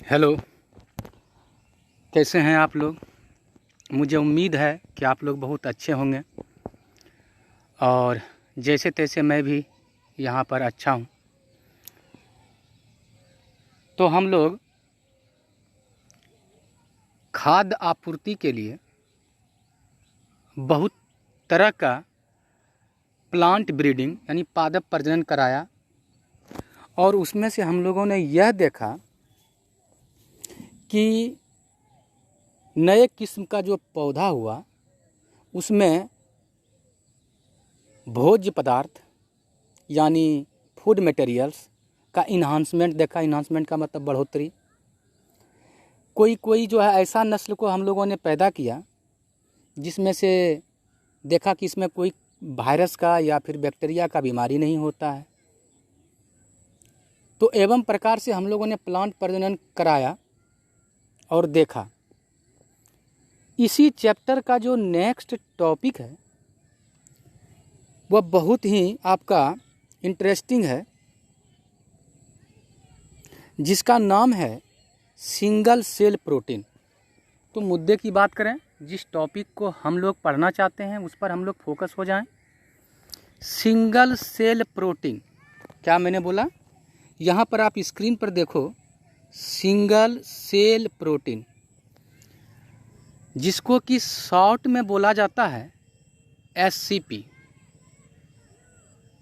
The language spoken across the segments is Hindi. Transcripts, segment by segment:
हेलो, कैसे हैं आप लोग। मुझे उम्मीद है कि आप लोग बहुत अच्छे होंगे और जैसे तैसे मैं भी यहाँ पर अच्छा हूँ। तो हम लोग खाद्य आपूर्ति के लिए बहुत तरह का प्लांट ब्रीडिंग यानी पादप प्रजनन कराया और उसमें से हम लोगों ने यह देखा कि नए किस्म का जो पौधा हुआ उसमें भोज्य पदार्थ यानी फूड मटेरियल्स का इन्हांसमेंट देखा। इन्हांसमेंट का मतलब बढ़ोतरी। कोई जो है ऐसा नस्ल को हम लोगों ने पैदा किया जिसमें से देखा कि इसमें कोई वायरस का या फिर बैक्टीरिया का बीमारी नहीं होता है। तो एवं प्रकार से हम लोगों ने प्लांट प्रजनन कराया और देखा। इसी चैप्टर का जो नेक्स्ट टॉपिक है वह बहुत ही आपका इंटरेस्टिंग है, जिसका नाम है सिंगल सेल प्रोटीन। तो मुद्दे की बात करें, जिस टॉपिक को हम लोग पढ़ना चाहते हैं उस पर हम लोग फोकस हो जाएं। सिंगल सेल प्रोटीन, क्या मैंने बोला? यहाँ पर आप स्क्रीन पर देखो, सिंगल सेल प्रोटीन, जिसको कि शॉर्ट में बोला जाता है SCP।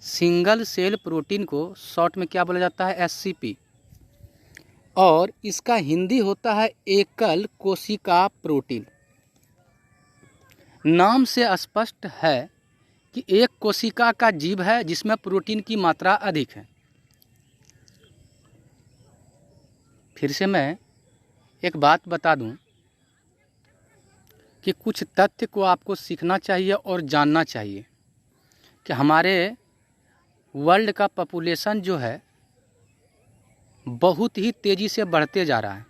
सिंगल सेल प्रोटीन को शॉर्ट में क्या बोला जाता है? SCP। और इसका हिंदी होता है एकल कोशिका प्रोटीन। नाम से स्पष्ट है कि एक कोशिका का जीव है जिसमें प्रोटीन की मात्रा अधिक है। फिर से मैं एक बात बता दूं कि कुछ तथ्य को आपको सीखना चाहिए और जानना चाहिए कि हमारे वर्ल्ड का पॉपुलेशन जो है बहुत ही तेज़ी से बढ़ते जा रहा है।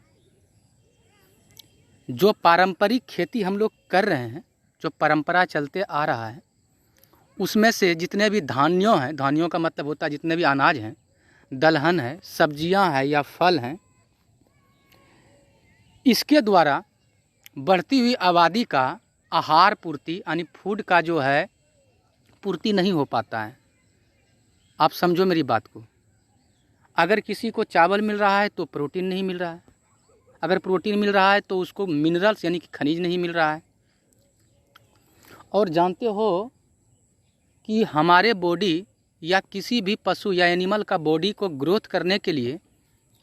जो पारंपरिक खेती हम लोग कर रहे हैं, जो परंपरा चलते आ रहा है, उसमें से जितने भी धान्यों हैं, धान्यों का मतलब होता है जितने भी अनाज हैं, दलहन है, सब्जियां हैं या फल हैं, इसके द्वारा बढ़ती हुई आबादी का आहार पूर्ति यानी फूड का जो है पूर्ति नहीं हो पाता है। आप समझो मेरी बात को। अगर किसी को चावल मिल रहा है तो प्रोटीन नहीं मिल रहा है, अगर प्रोटीन मिल रहा है तो उसको मिनरल्स यानी कि खनिज नहीं मिल रहा है। और जानते हो कि हमारे बॉडी या किसी भी पशु या एनिमल का बॉडी को ग्रोथ करने के लिए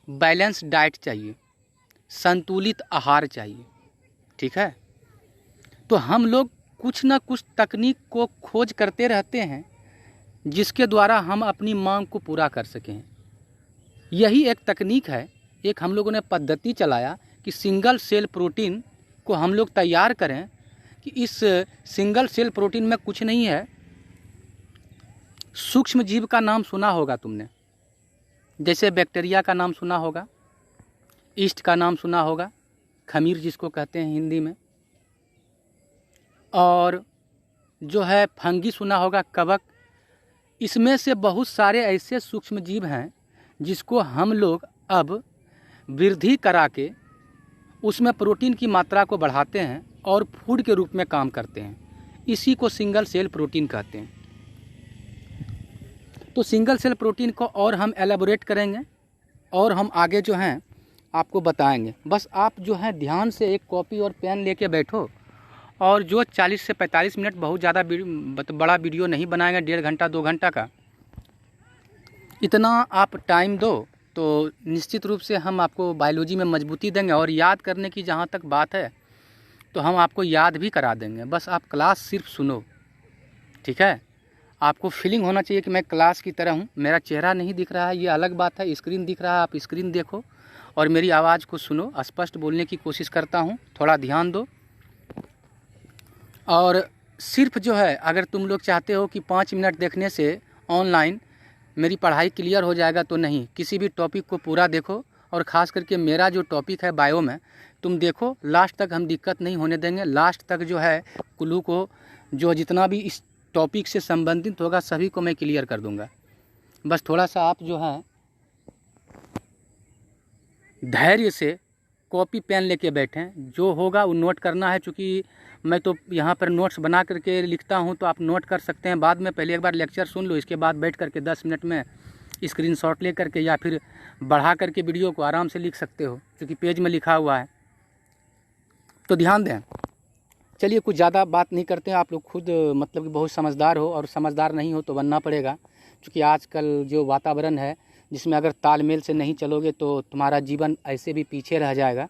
बैलेंस डाइट चाहिए, संतुलित आहार चाहिए, ठीक है। तो हम लोग कुछ ना कुछ तकनीक को खोज करते रहते हैं जिसके द्वारा हम अपनी मांग को पूरा कर सकें। यही एक तकनीक है, एक हम लोगों ने पद्धति चलाया कि सिंगल सेल प्रोटीन को हम लोग तैयार करें। कि इस सिंगल सेल प्रोटीन में कुछ नहीं है। सूक्ष्म जीव का नाम सुना होगा तुमने, जैसे बैक्टीरिया का नाम सुना होगा, ईस्ट का नाम सुना होगा, खमीर जिसको कहते हैं हिंदी में, और जो है फंगी सुना होगा, कवक। इसमें से बहुत सारे ऐसे सूक्ष्म जीव हैं जिसको हम लोग अब वृद्धि करा के उसमें प्रोटीन की मात्रा को बढ़ाते हैं और फूड के रूप में काम करते हैं। इसी को सिंगल सेल प्रोटीन कहते हैं। तो सिंगल सेल प्रोटीन को और हम एलेबोरेट करेंगे और हम आगे जो हैं आपको बताएंगे। बस आप जो है ध्यान से एक कॉपी और पेन लेके बैठो और जो 40 से 45 मिनट, बहुत ज़्यादा बड़ा वीडियो नहीं बनाएंगे, 1.5 घंटा 2 घंटा का, इतना आप टाइम दो तो निश्चित रूप से हम आपको बायोलॉजी में मजबूती देंगे। और याद करने की जहाँ तक बात है तो हम आपको याद भी करा देंगे। बस आप क्लास सिर्फ सुनो, ठीक है। आपको फीलिंग होना चाहिए कि मैं क्लास की तरह हूँ। मेरा चेहरा नहीं दिख रहा है ये अलग बात है, स्क्रीन दिख रहा है, आप स्क्रीन देखो और मेरी आवाज़ को सुनो। स्पष्ट बोलने की कोशिश करता हूँ, थोड़ा ध्यान दो। और सिर्फ जो है, अगर तुम लोग चाहते हो कि 5 मिनट देखने से ऑनलाइन मेरी पढ़ाई क्लियर हो जाएगा तो नहीं, किसी भी टॉपिक को पूरा देखो। और ख़ास करके मेरा जो टॉपिक है बायो में, तुम देखो लास्ट तक, हम दिक्कत नहीं होने देंगे। लास्ट तक जो है क्लू को, जो जितना भी इस टॉपिक से संबंधित होगा सभी को मैं क्लियर कर दूंगा। बस थोड़ा सा आप जो है धैर्य से कॉपी पेन लेके बैठें, जो होगा वो नोट करना है। चूँकि मैं तो यहाँ पर नोट्स बना करके लिखता हूँ, तो आप नोट कर सकते हैं बाद में। पहले एक बार लेक्चर सुन लो, इसके बाद बैठ करके 10 मिनट में स्क्रीनशॉट ले करके या फिर बढ़ा करके वीडियो को आराम से लिख सकते हो, क्योंकि पेज में लिखा हुआ है। तो ध्यान दें। चलिए कुछ ज़्यादा बात नहीं करते हैं, आप लोग खुद मतलब कि बहुत समझदार हो, और समझदार नहीं हो तो बनना पड़ेगा। क्योंकि आजकल जो वातावरण है जिसमें अगर तालमेल से नहीं चलोगे तो तुम्हारा जीवन ऐसे भी पीछे रह जाएगा।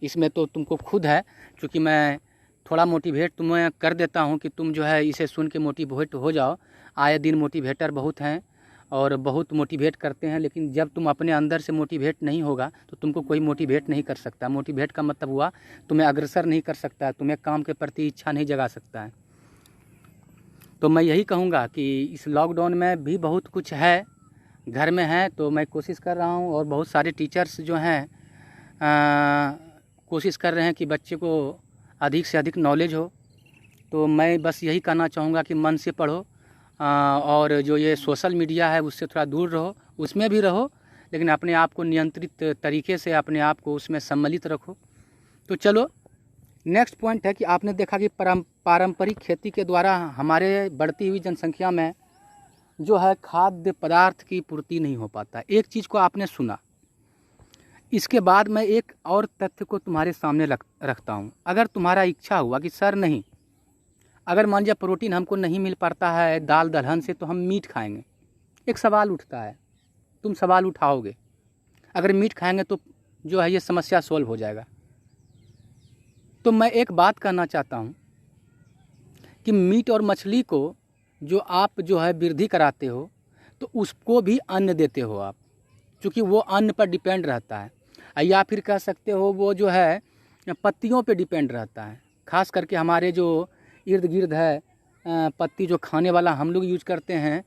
इसमें तो तुमको खुद है, क्योंकि मैं थोड़ा मोटिवेट तुम्हें कर देता हूँ कि तुम जो है इसे सुन के मोटिवेट हो जाओ। आए दिन मोटिवेटर बहुत हैं और बहुत मोटिवेट करते हैं, लेकिन जब तुम अपने अंदर से मोटिवेट नहीं होगा तो तुमको कोई मोटिवेट नहीं कर सकता। मोटिवेट का मतलब हुआ तुम्हें अग्रसर नहीं कर सकता, तुम्हें काम के प्रति इच्छा नहीं जगा सकता है। तो मैं यही कहूँगा कि इस लॉकडाउन में भी बहुत कुछ है, घर में है, तो मैं कोशिश कर रहा हूँ, और बहुत सारे टीचर्स जो हैं कोशिश कर रहे हैं कि बच्चे को अधिक से अधिक नॉलेज हो। तो मैं बस यही कहना चाहूँगा कि मन से पढ़ो, और जो ये सोशल मीडिया है उससे थोड़ा दूर रहो। उसमें भी रहो, लेकिन अपने आप को नियंत्रित तरीके से अपने आप को उसमें सम्मिलित रखो। तो चलो नेक्स्ट पॉइंट है कि आपने देखा कि पारंपरिक खेती के द्वारा हमारे बढ़ती हुई जनसंख्या में जो है खाद्य पदार्थ की पूर्ति नहीं हो पाता। एक चीज़ को आपने सुना। इसके बाद मैं एक और तथ्य को तुम्हारे सामने रखता हूँ। अगर तुम्हारा इच्छा हुआ कि सर नहीं, अगर मान लिया प्रोटीन हमको नहीं मिल पाता है दाल दलहन से, तो हम मीट खाएंगे। एक सवाल उठता है, तुम सवाल उठाओगे, अगर मीट खाएंगे तो जो है ये समस्या सॉल्व हो जाएगा। तो मैं एक बात कहना चाहता हूँ कि मीट और मछली को जो आप जो है वृद्धि कराते हो, तो उसको भी अन्न देते हो आप, क्योंकि वो अन्न पर डिपेंड रहता है। या फिर कह सकते हो वो जो है पत्तियों पे डिपेंड रहता है। खास करके हमारे जो इर्द गिर्द है पत्ती जो खाने वाला हम लोग यूज करते हैं,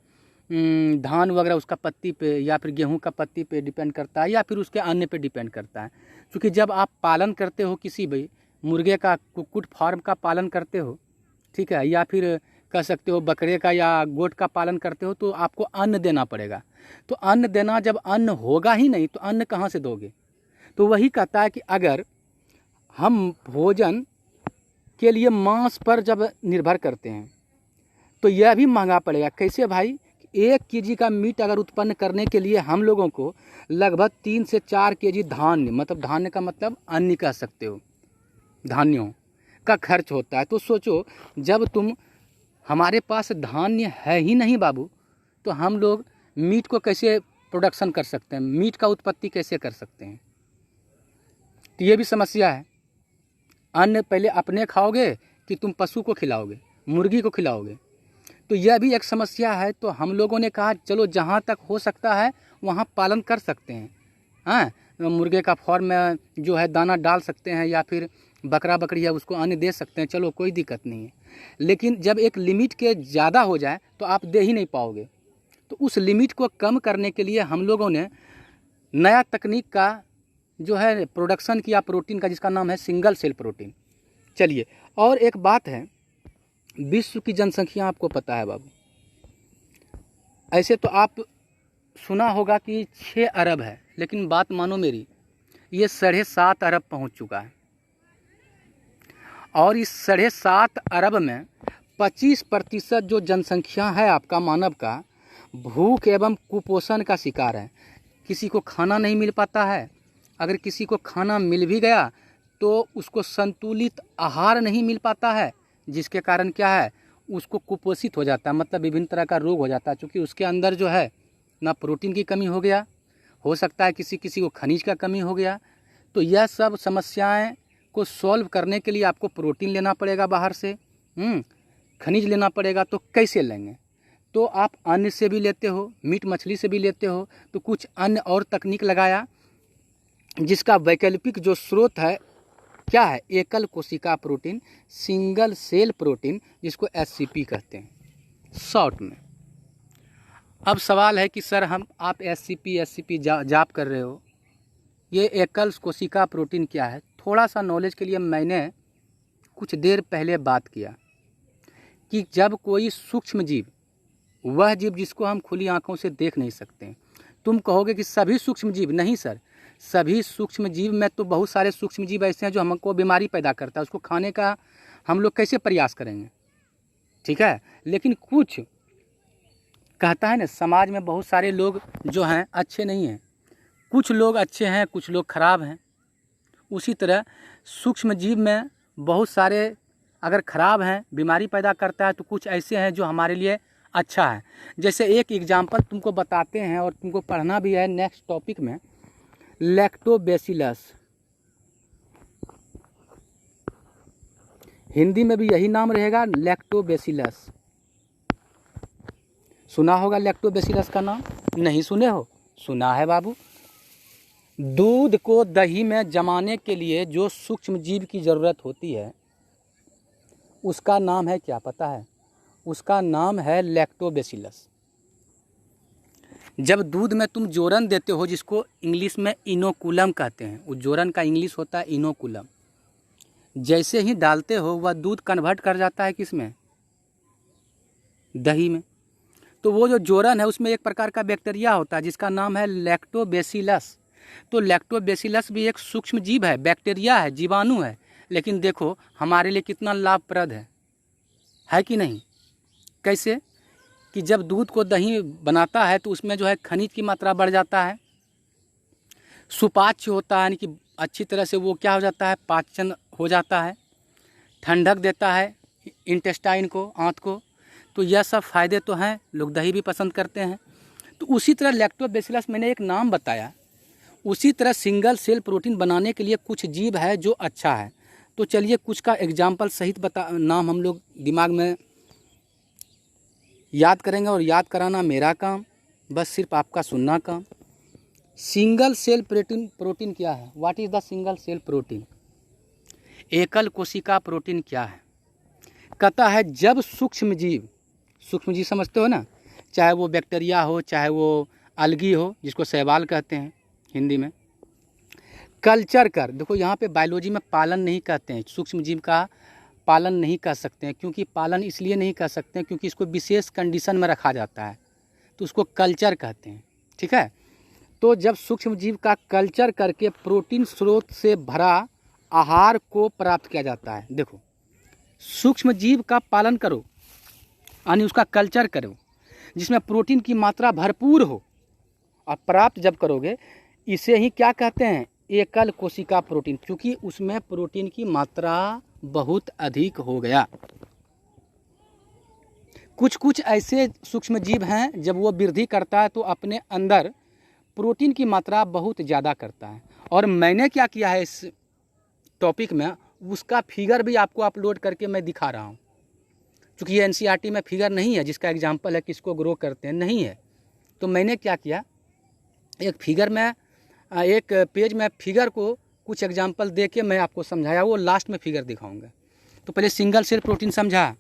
धान वगैरह उसका पत्ती पे या फिर गेहूं का पत्ती पे डिपेंड करता है, या फिर उसके अन्न पे डिपेंड करता है। क्योंकि जब आप पालन करते हो किसी भी मुर्गे का, कुक्कुट फार्म का पालन करते हो, ठीक है, या फिर कह सकते हो बकरे का या गोट का पालन करते हो, तो आपको अन्न देना पड़ेगा। तो अन्न देना, जब अन्न होगा ही नहीं तो अन्न कहाँ से दोगे। तो वही कहता है कि अगर हम भोजन के लिए मांस पर जब निर्भर करते हैं तो यह भी महंगा पड़ेगा। कैसे भाई? 1 केजी का मीट अगर उत्पन्न करने के लिए हम लोगों को लगभग 3 से 4 केजी धान्य, मतलब धान्य का मतलब अन्न कह सकते हो, धान्यों का खर्च होता है। तो सोचो, जब तुम हमारे पास धान्य है ही नहीं बाबू, तो हम लोग मीट को कैसे प्रोडक्शन कर सकते हैं, मीट का उत्पत्ति कैसे कर सकते हैं। तो ये भी समस्या है। अन्न पहले अपने खाओगे कि तुम पशु को खिलाओगे, मुर्गी को खिलाओगे, तो यह भी एक समस्या है। तो हम लोगों ने कहा चलो जहाँ तक हो सकता है वहाँ पालन कर सकते हैं। हाँ, मुर्गे का फॉर्म में जो है दाना डाल सकते हैं, या फिर बकरा बकरी है उसको अन्न दे सकते हैं, चलो कोई दिक्कत नहीं है। लेकिन जब एक लिमिट के ज़्यादा हो जाए तो आप दे ही नहीं पाओगे। तो उस लिमिट को कम करने के लिए हम लोगों ने नया तकनीक का जो है प्रोडक्शन किया प्रोटीन का, जिसका नाम है सिंगल सेल प्रोटीन। चलिए, और एक बात है, विश्व की जनसंख्या आपको पता है बाबू, ऐसे तो आप सुना होगा कि 6 अरब है, लेकिन बात मानो मेरी, ये 7.5 अरब पहुंच चुका है। और इस 7.5 अरब में 25% जो जनसंख्या है आपका मानव का, भूख एवं कुपोषण का शिकार है। किसी को खाना नहीं मिल पाता है, अगर किसी को खाना मिल भी गया तो उसको संतुलित आहार नहीं मिल पाता है, जिसके कारण क्या है, उसको कुपोषित हो जाता है, मतलब विभिन्न तरह का रोग हो जाता है। क्योंकि उसके अंदर जो है ना प्रोटीन की कमी हो गया, हो सकता है किसी किसी को खनिज का कमी हो गया। तो यह सब समस्याएं को सॉल्व करने के लिए आपको प्रोटीन लेना पड़ेगा बाहर से, खनिज लेना पड़ेगा। तो कैसे लेंगे? तो आप अन्न से भी लेते हो, मीट मछली से भी लेते हो, तो कुछ अन्य और तकनीक लगाया जिसका वैकल्पिक जो स्रोत है क्या है, एकल कोशिका प्रोटीन, सिंगल सेल प्रोटीन, जिसको SCP कहते हैं शॉर्ट में। अब सवाल है कि सर आप SCP जाप कर रहे हो, ये एकल कोशिका प्रोटीन क्या है? थोड़ा सा नॉलेज के लिए मैंने कुछ देर पहले बात किया कि जब कोई सूक्ष्म जीव, वह जीव जिसको हम खुली आंखों से देख नहीं सकते, तुम कहोगे कि सभी सूक्ष्म जीव, नहीं सर, सभी सूक्ष्म जीव में तो बहुत सारे सूक्ष्म जीव ऐसे हैं जो हमको बीमारी पैदा करता है, उसको खाने का हम लोग कैसे प्रयास करेंगे, ठीक है। लेकिन कुछ कहता है ना, समाज में बहुत सारे लोग जो हैं अच्छे नहीं हैं, कुछ लोग अच्छे हैं, कुछ लोग खराब हैं। उसी तरह सूक्ष्म जीव में बहुत सारे अगर खराब हैं, बीमारी पैदा करता है, तो कुछ ऐसे हैं जो हमारे लिए अच्छा है। जैसे एक एग्जाम्पल तुमको बताते हैं और तुमको पढ़ना भी है नेक्स्ट टॉपिक में, लैक्टोबैसिलस। हिंदी में भी यही नाम रहेगा, लैक्टोबैसिलस। सुना होगा लैक्टोबैसिलस का नाम, नहीं सुने हो? सुना है बाबू। दूध को दही में जमाने के लिए जो सूक्ष्म जीव की ज़रूरत होती है उसका नाम है क्या पता है? उसका नाम है लैक्टोबैसिलस। जब दूध में तुम जोरन देते हो, जिसको इंग्लिश में इनोकुलम कहते हैं, उस जोरन का इंग्लिश होता है इनोकुलम, जैसे ही डालते हो वह दूध कन्वर्ट कर जाता है किसमें? दही में। तो वो जो जोरन है उसमें एक प्रकार का बैक्टीरिया होता है जिसका नाम है लैक्टोबैसिलस। तो लैक्टोबैसिलस भी एक सूक्ष्म जीव है, बैक्टीरिया है, जीवाणु है, लेकिन देखो हमारे लिए कितना लाभप्रद है कि नहीं? कैसे कि जब दूध को दही बनाता है तो उसमें जो है खनिज की मात्रा बढ़ जाता है, सुपाच्य होता है, यानी कि अच्छी तरह से वो क्या हो जाता है, पाचन हो जाता है, ठंडक देता है इंटेस्टाइन को, आंत को। तो यह सब फायदे तो हैं, लोग दही भी पसंद करते हैं। तो उसी तरह लैक्टोबैसिलस मैंने एक नाम बताया, उसी तरह सिंगल सेल प्रोटीन बनाने के लिए कुछ जीव है जो अच्छा है। तो चलिए कुछ का एग्जाम्पल सहित नाम हम लोग दिमाग में याद करेंगे, और याद कराना मेरा काम, बस सिर्फ आपका सुनना काम। सिंगल सेल प्रोटीन क्या है? What is the single cell protein? एकल कोशिका प्रोटीन क्या है? कहता है जब सूक्ष्म जीव समझते हो ना, चाहे वो बैक्टीरिया हो, चाहे वो अलगी हो, जिसको शैवाल कहते हैं हिंदी में, कल्चर कर, देखो यहाँ पे बायोलॉजी में पालन नहीं कहते हैं, सूक्ष्म जीव का पालन नहीं कर सकते हैं, क्योंकि पालन इसलिए नहीं कर सकते हैं क्योंकि इसको विशेष कंडीशन में रखा जाता है, तो उसको कल्चर कहते हैं, ठीक है। तो जब सूक्ष्म जीव का कल्चर करके प्रोटीन स्रोत से भरा आहार को प्राप्त किया जाता है, देखो सूक्ष्म जीव का पालन करो यानी उसका कल्चर करो जिसमें प्रोटीन की मात्रा भरपूर हो, और प्राप्त जब करोगे इसे ही क्या कहते हैं? एकल कोशिका प्रोटीन, क्योंकि उसमें प्रोटीन की मात्रा बहुत अधिक हो गया। कुछ ऐसे सूक्ष्म जीव हैं जब वो वृद्धि करता है तो अपने अंदर प्रोटीन की मात्रा बहुत ज़्यादा करता है। और मैंने क्या किया है इस टॉपिक में, उसका फिगर भी आपको अपलोड करके मैं दिखा रहा हूँ, क्योंकि ये एनसीईआरटी में फिगर नहीं है जिसका एग्जाम्पल है किसको ग्रो करते हैं, नहीं है। तो मैंने क्या किया, एक फिगर में, एक पेज में फिगर को कुछ एग्जाम्पल दे के मैं आपको समझाया, वो लास्ट में फिगर दिखाऊंगा। तो पहले सिंगल सेल प्रोटीन समझा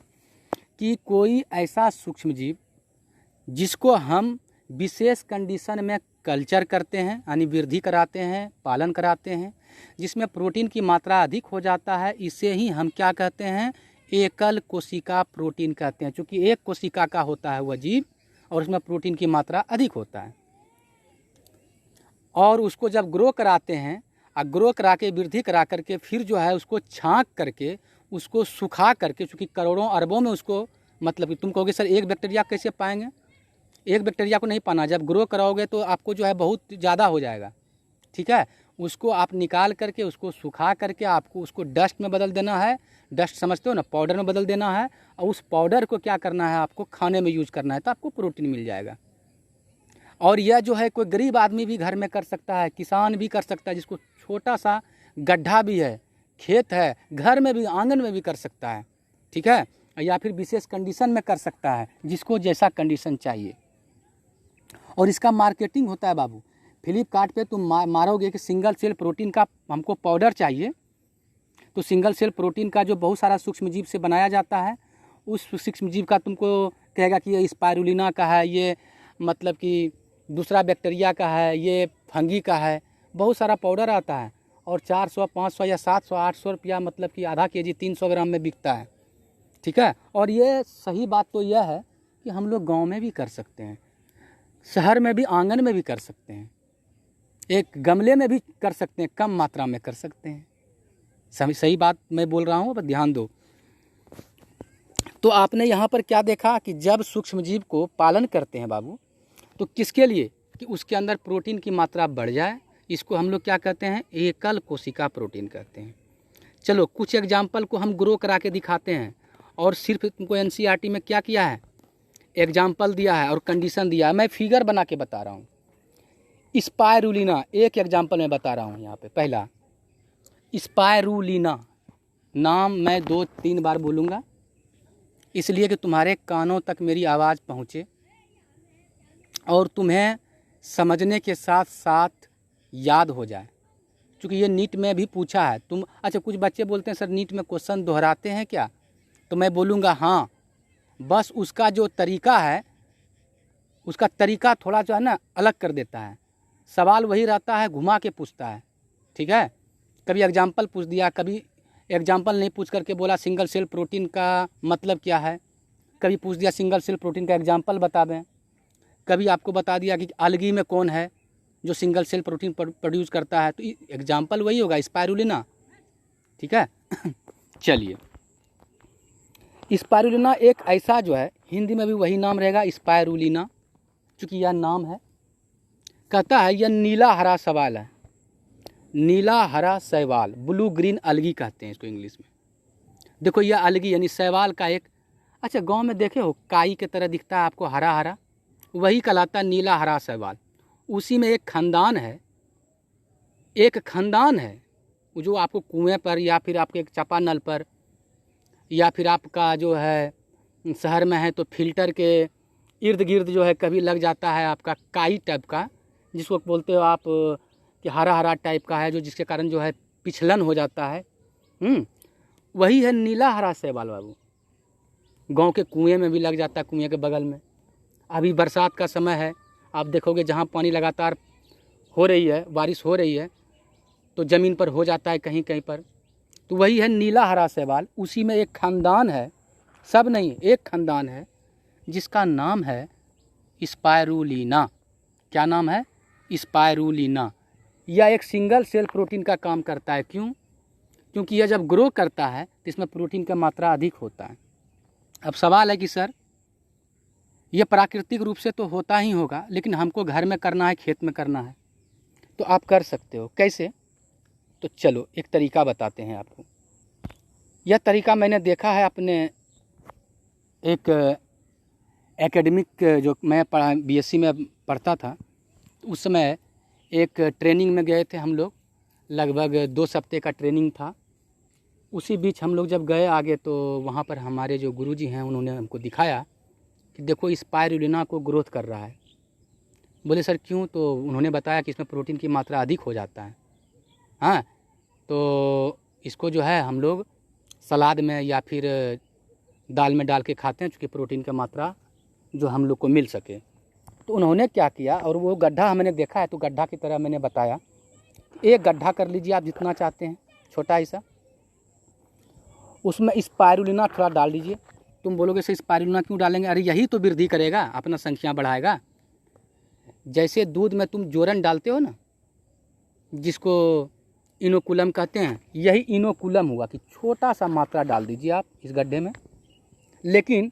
कि कोई ऐसा सूक्ष्म जीव जिसको हम विशेष कंडीशन में कल्चर करते हैं यानी वृद्धि कराते हैं, पालन कराते हैं, जिसमें प्रोटीन की मात्रा अधिक हो जाता है, इसे ही हम क्या कहते हैं? एकल कोशिका प्रोटीन कहते हैं, क्योंकि एक कोशिका का होता है वह जीव और उसमें प्रोटीन की मात्रा अधिक होता है। और उसको जब ग्रो कराते हैं, और ग्रो करा के वृद्धि करा करके फिर जो है उसको छाँक करके, उसको सुखा करके, चूँकि करोड़ों अरबों में उसको, मतलब कि तुम कहोगे सर एक बैक्टीरिया कैसे पाएंगे? एक बैक्टीरिया को नहीं पाना, जब ग्रो कराओगे तो आपको जो है बहुत ज़्यादा हो जाएगा, ठीक है। उसको आप निकाल करके, उसको सुखा करके आपको उसको डस्ट में बदल देना है, डस्ट समझते हो ना, पाउडर में बदल देना है, और उस पाउडर को क्या करना है, आपको खाने में यूज़ करना है, तो आपको प्रोटीन मिल जाएगा। और यह जो है कोई गरीब आदमी भी घर में कर सकता है, किसान भी कर सकता है, जिसको छोटा सा गड्ढा भी है, खेत है, घर में भी, आंगन में भी कर सकता है, ठीक है, या फिर विशेष कंडीशन में कर सकता है, जिसको जैसा कंडीशन चाहिए। और इसका मार्केटिंग होता है बाबू, फ्लिपकार्ट पे तुम मारोगे कि सिंगल सेल प्रोटीन का हमको पाउडर चाहिए, तो सिंगल सेल प्रोटीन का जो बहुत सारा सूक्ष्म जीव से बनाया जाता है, उस सूक्ष्म जीव का तुमको कहेगा कि ये स्पाइरुलिना का है, ये मतलब कि दूसरा बैक्टीरिया का है, ये फंगी का है, बहुत सारा पाउडर आता है, और 400, 500 या 700, 800 रुपया, मतलब कि आधा केजी 300 ग्राम में बिकता है, ठीक है। और ये सही बात तो यह है कि हम लोग गाँव में भी कर सकते हैं, शहर में भी, आंगन में भी कर सकते हैं, एक गमले में भी कर सकते हैं, कम मात्रा में कर सकते हैं। सही बात मैं बोल रहा हूँ, पर ध्यान दो। तो आपने यहाँ पर क्या देखा कि जब सूक्ष्मजीव को पालन करते हैं बाबू, तो किसके लिए, कि उसके अंदर प्रोटीन की मात्रा बढ़ जाए। इसको हम लोग क्या कहते हैं, एकल कोशिका प्रोटीन कहते हैं। चलो कुछ एग्जाम्पल को हम ग्रो करा के दिखाते हैं, और सिर्फ तुमको एनसीईआरटी में क्या किया है, एग्जाम्पल दिया है और कंडीशन दिया है। मैं फिगर बना के बता रहा हूँ। स्पायरुलिना एक एग्जाम्पल मैं बता रहा हूँ यहाँ पे। पहला स्पायरुलिना, नाम मैं 2-3 बार बोलूँगा, इसलिए कि तुम्हारे कानों तक मेरी आवाज़ पहुँचे और तुम्हें समझने के साथ साथ याद हो जाए, क्योंकि ये नीट में भी पूछा है। तुम अच्छा, कुछ बच्चे बोलते हैं सर नीट में क्वेश्चन दोहराते हैं क्या, तो मैं बोलूँगा हाँ, बस उसका जो तरीका है, उसका तरीका थोड़ा जो है ना अलग कर देता है। सवाल वही रहता है, घुमा के पूछता है, ठीक है। कभी एग्जाम्पल पूछ दिया, कभी एग्जाम्पल नहीं पूछ करके बोला सिंगल सेल प्रोटीन का मतलब क्या है, कभी पूछ दिया सिंगल सेल प्रोटीन का एग्जाम्पल बता दें, कभी आपको बता दिया कि अलगी में कौन है जो सिंगल सेल प्रोटीन प्रोड्यूस करता है, तो एग्जाम्पल वही होगा, स्पायरुलिना, ठीक है। चलिए, स्पायरुलिना एक ऐसा जो है, हिंदी में भी वही नाम रहेगा स्पायरुलिना, चूँकि यह नाम है। कहता है यह नीला हरा शैवाल है, नीला हरा शैवाल, ब्लू ग्रीन अलगी कहते हैं इसको इंग्लिश में। देखो यह अलगी यानी शैवाल का एक, अच्छा गांव में देखे हो काई की तरह दिखता है आपको हरा हरा, वही कहलाता है नीला हरा शैवाल। उसी में एक खानदान है, एक खानदान है जो आपको कुएं पर या फिर आपके एक चापानल पर या फिर आपका जो है शहर में है तो फिल्टर के इर्द गिर्द जो है कभी लग जाता है आपका काई टाइप का, जिसको बोलते हो आप कि हरा हरा टाइप का है, जो जिसके कारण जो है पिछलन हो जाता है। वही है नीला हरा शैवाल बाबू। गांव के कुएं में भी लग जाता है, कुएं के बगल में। अभी बरसात का समय है, आप देखोगे जहाँ पानी लगातार हो रही है, बारिश हो रही है, तो ज़मीन पर हो जाता है कहीं कहीं पर, तो वही है नीला हरा शैवाल। उसी में एक खानदान है, सब नहीं, एक खानदान है जिसका नाम है स्पायरुलिना। क्या नाम है, स्पायरुलिना। यह एक सिंगल सेल प्रोटीन का काम करता है। क्यों, क्योंकि यह जब ग्रो करता है तो इसमें प्रोटीन का मात्रा अधिक होता है। अब सवाल है कि सर यह प्राकृतिक रूप से तो होता ही होगा, लेकिन हमको घर में करना है, खेत में करना है, तो आप कर सकते हो। कैसे, तो चलो एक तरीका बताते हैं आपको। यह तरीका मैंने देखा है अपने एक एकेडमिक, जो मैं बीएससी में पढ़ता था, तो उस समय एक ट्रेनिंग में गए थे हम लोग, लगभग 2 हफ्ते का ट्रेनिंग था। उसी बीच हम लोग जब गए आगे, तो वहाँ पर हमारे जो गुरुजी हैं उन्होंने हमको दिखाया कि देखो स्पायरुलिना को ग्रोथ कर रहा है। बोले सर क्यों, तो उन्होंने बताया कि इसमें प्रोटीन की मात्रा अधिक हो जाता है। हाँ, तो इसको जो है हम लोग सलाद में या फिर दाल में डाल के खाते हैं, चूँकि प्रोटीन का मात्रा जो हम लोग को मिल सके। तो उन्होंने क्या किया, और वो गड्ढा हमने देखा है, तो गड्ढा की तरह मैंने बताया, एक गड्ढा कर लीजिए आप जितना चाहते हैं, छोटा ही सा, उसमें स्पायरुलिना थोड़ा डाल दीजिए। तुम बोलोगे सर स्पायरुलिना क्यों डालेंगे, अरे यही तो वृद्धि करेगा, अपना संख्या बढ़ाएगा। जैसे दूध में तुम जोरन डालते हो ना, जिसको इनोकुलम कहते हैं, यही इनोकुलम हुआ कि छोटा सा मात्रा डाल दीजिए आप इस गड्ढे में। लेकिन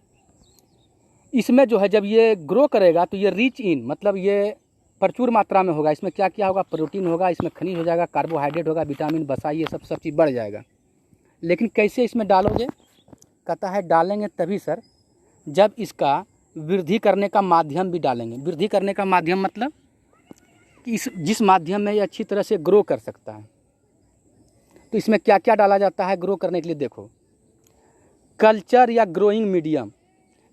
इसमें जो है जब ये ग्रो करेगा तो ये रिच इन, मतलब ये प्रचुर मात्रा में होगा। इसमें क्या क्या होगा, प्रोटीन होगा, इसमें खनिज हो जाएगा, कार्बोहाइड्रेट होगा, विटामिन वसा, ये सब चीज़ बढ़ जाएगा। लेकिन कैसे इसमें डालोगे, कहता है डालेंगे तभी सर जब इसका वृद्धि करने का माध्यम भी डालेंगे। वृद्धि करने का माध्यम मतलब कि जिस माध्यम में ये अच्छी तरह से ग्रो कर सकता है। तो इसमें क्या क्या डाला जाता है ग्रो करने के लिए, देखो, कल्चर या ग्रोइंग मीडियम,